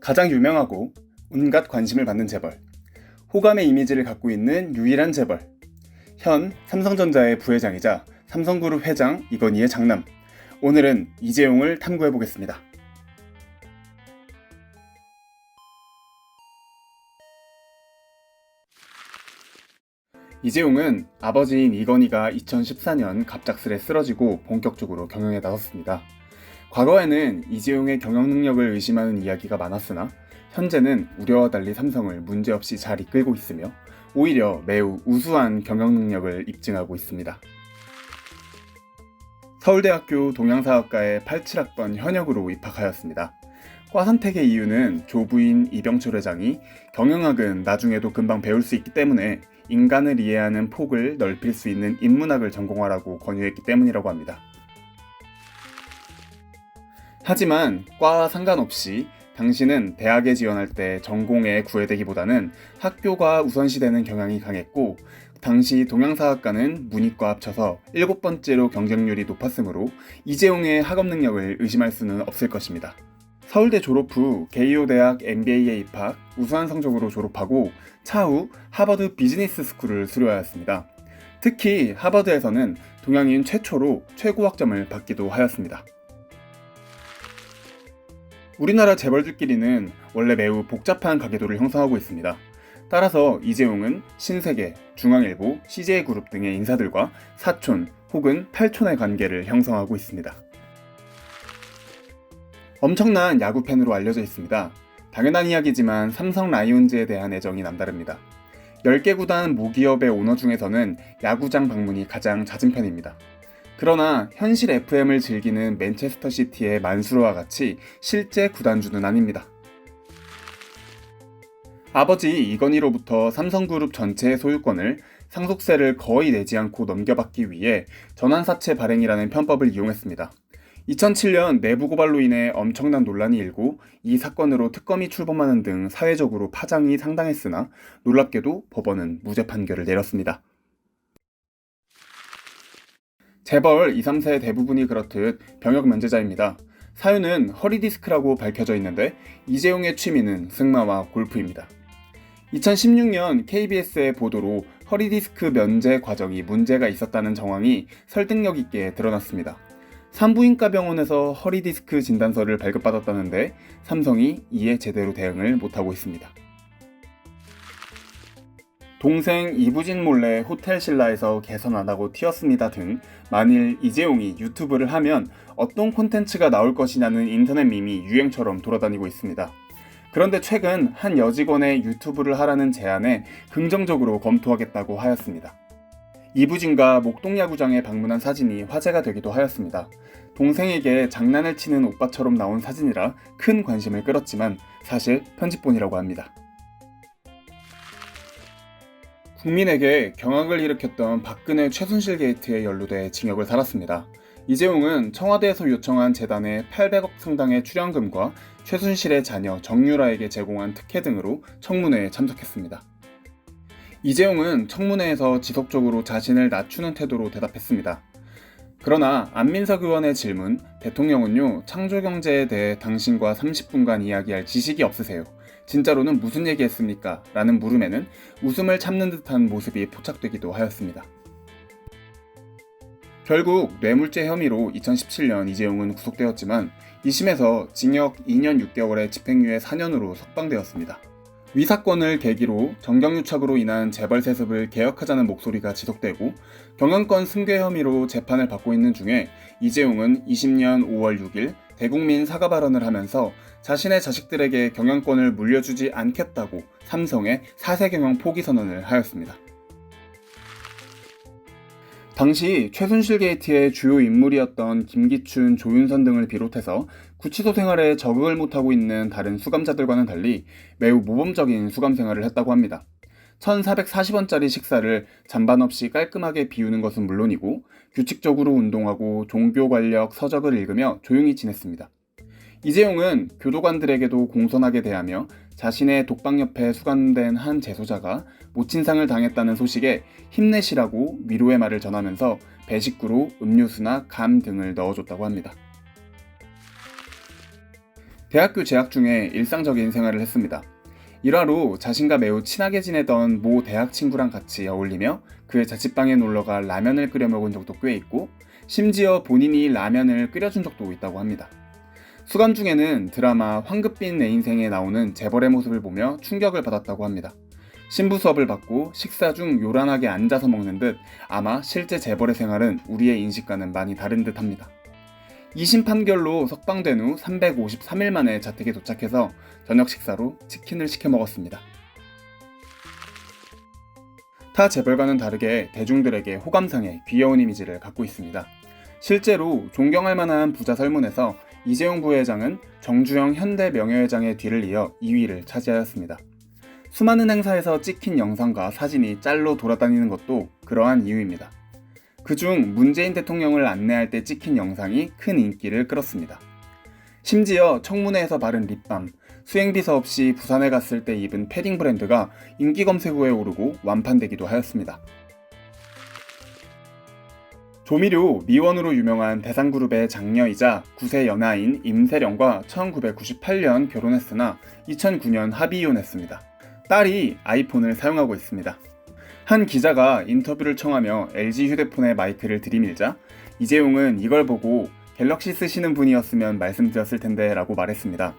가장 유명하고 온갖 관심을 받는 재벌, 호감의 이미지를 갖고 있는 유일한 재벌, 현 삼성전자의 부회장이자 삼성그룹 회장 이건희의 장남. 오늘은 이재용을 탐구해보겠습니다. 이재용은 아버지인 이건희가 2014년 갑작스레 쓰러지고 본격적으로 경영에 나섰습니다. 과거에는 이재용의 경영 능력을 의심하는 이야기가 많았으나 현재는 우려와 달리 삼성을 문제없이 잘 이끌고 있으며 오히려 매우 우수한 경영 능력을 입증하고 있습니다. 서울대학교 동양사학과의 87학번 현역으로 입학하였습니다. 과 선택의 이유는 조부인 이병철 회장이 경영학은 나중에도 금방 배울 수 있기 때문에 인간을 이해하는 폭을 넓힐 수 있는 인문학을 전공하라고 권유했기 때문이라고 합니다. 하지만 과와 상관없이 당시는 대학에 지원할 때 전공에 구애되기보다는 학교가 우선시되는 경향이 강했고, 당시 동양사학과는 문이과 합쳐서 7번째로 경쟁률이 높았으므로 이재용의 학업 능력을 의심할 수는 없을 것입니다. 서울대 졸업 후 게이오 대학 MBA에 입학, 우수한 성적으로 졸업하고 차후 하버드 비즈니스 스쿨을 수료하였습니다. 특히 하버드에서는 동양인 최초로 최고 학점을 받기도 하였습니다. 우리나라 재벌들끼리는 원래 매우 복잡한 가계도를 형성하고 있습니다. 따라서 이재용은 신세계, 중앙일보, CJ그룹 등의 인사들과 사촌 혹은 팔촌의 관계를 형성하고 있습니다. 엄청난 야구 팬으로 알려져 있습니다. 당연한 이야기지만 삼성 라이온즈에 대한 애정이 남다릅니다. 10개 구단 모기업의 오너 중에서는 야구장 방문이 가장 잦은 편입니다. 그러나 현실 FM을 즐기는 맨체스터 시티의 만수르와 같이 실제 구단주는 아닙니다. 아버지 이건희로부터 삼성그룹 전체의 소유권을 상속세를 거의 내지 않고 넘겨받기 위해 전환사채 발행이라는 편법을 이용했습니다. 2007년 내부 고발로 인해 엄청난 논란이 일고 이 사건으로 특검이 출범하는 등 사회적으로 파장이 상당했으나 놀랍게도 법원은 무죄 판결을 내렸습니다. 재벌 2, 3세 대부분이 그렇듯 병역 면제자입니다. 사유는 허리디스크라고 밝혀져 있는데 이재용의 취미는 승마와 골프입니다. 2016년 KBS의 보도로 허리디스크 면제 과정이 문제가 있었다는 정황이 설득력 있게 드러났습니다. 산부인과 병원에서 허리디스크 진단서를 발급받았다는데 삼성이 이에 제대로 대응을 못하고 있습니다. 동생 이부진 몰래 호텔 신라에서 개선 안 하고 튀었습니다 등 만일 이재용이 유튜브를 하면 어떤 콘텐츠가 나올 것이냐는 인터넷 밈이 유행처럼 돌아다니고 있습니다. 그런데 최근 한 여직원의 유튜브를 하라는 제안에 긍정적으로 검토하겠다고 하였습니다. 이부진과 목동야구장에 방문한 사진이 화제가 되기도 하였습니다. 동생에게 장난을 치는 오빠처럼 나온 사진이라 큰 관심을 끌었지만 사실 편집본이라고 합니다. 국민에게 경악을 일으켰던 박근혜 최순실 게이트에 연루돼 징역을 살았습니다. 이재용은 청와대에서 요청한 재단의 800억 상당의 출연금과 최순실의 자녀 정유라에게 제공한 특혜 등으로 청문회에 참석했습니다. 이재용은 청문회에서 지속적으로 자신을 낮추는 태도로 대답했습니다. 그러나 안민석 의원의 질문, 대통령은요, 창조경제에 대해 당신과 30분간 이야기할 지식이 없으세요. 진짜로는 무슨 얘기했습니까? 라는 물음에는 웃음을 참는 듯한 모습이 포착되기도 하였습니다. 결국 뇌물죄 혐의로 2017년 이재용은 구속되었지만 2심에서 징역 2년 6개월에 집행유예 4년으로 석방되었습니다. 위 사건을 계기로 정경유착으로 인한 재벌 세습을 개혁하자는 목소리가 지속되고 경영권 승계 혐의로 재판을 받고 있는 중에 이재용은 20년 5월 6일 대국민 사과 발언을 하면서 자신의 자식들에게 경영권을 물려주지 않겠다고 삼성에 4세 경영 포기 선언을 하였습니다. 당시 최순실 게이트의 주요 인물이었던 김기춘, 조윤선 등을 비롯해서 구치소 생활에 적응을 못하고 있는 다른 수감자들과는 달리 매우 모범적인 수감 생활을 했다고 합니다. 1,440원짜리 식사를 잔반 없이 깔끔하게 비우는 것은 물론이고 규칙적으로 운동하고 종교 관력 서적을 읽으며 조용히 지냈습니다. 이재용은 교도관들에게도 공손하게 대하며 자신의 독방 옆에 수감된 한 재소자가 모친상을 당했다는 소식에 힘내시라고 위로의 말을 전하면서 배식구로 음료수나 감 등을 넣어줬다고 합니다. 대학교 재학 중에 일상적인 생활을 했습니다. 일화로 자신과 매우 친하게 지내던 모 대학 친구랑 같이 어울리며 그의 자취방에 놀러가 라면을 끓여 먹은 적도 꽤 있고, 심지어 본인이 라면을 끓여준 적도 있다고 합니다. 수감 중에는 드라마 황급빈 내 인생에 나오는 재벌의 모습을 보며 충격을 받았다고 합니다. 신부 수업을 받고 식사 중 요란하게 앉아서 먹는 듯 아마 실제 재벌의 생활은 우리의 인식과는 많이 다른 듯 합니다. 2심 판결로 석방된 후 353일 만에 자택에 도착해서 저녁 식사로 치킨을 시켜 먹었습니다. 타 재벌과는 다르게 대중들에게 호감상의 귀여운 이미지를 갖고 있습니다. 실제로 존경할 만한 부자 설문에서 이재용 부회장은 정주영 현대 명예회장의 뒤를 이어 2위를 차지하였습니다. 수많은 행사에서 찍힌 영상과 사진이 짤로 돌아다니는 것도 그러한 이유입니다. 그중 문재인 대통령을 안내할 때 찍힌 영상이 큰 인기를 끌었습니다. 심지어 청문회에서 바른 립밤, 수행비서 없이 부산에 갔을 때 입은 패딩 브랜드가 인기 검색어에 오르고 완판되기도 하였습니다. 조미료 미원으로 유명한 대상그룹의 장녀이자 9세 연하인 임세령과 1998년 결혼했으나 2009년 합의 이혼했습니다. 딸이 아이폰을 사용하고 있습니다. 한 기자가 인터뷰를 청하며 LG 휴대폰에 마이크를 들이밀자 이재용은 이걸 보고 갤럭시 쓰시는 분이었으면 말씀드렸을 텐데 라고 말했습니다.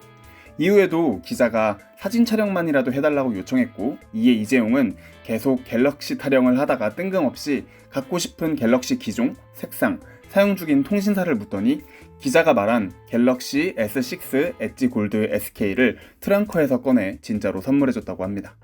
이후에도 기자가 사진 촬영만이라도 해달라고 요청했고, 이에 이재용은 계속 갤럭시 타령을 하다가 뜬금없이 갖고 싶은 갤럭시 기종, 색상, 사용 중인 통신사를 묻더니 기자가 말한 갤럭시 S6 엣지 골드 SK를 트렁크에서 꺼내 진짜로 선물해줬다고 합니다.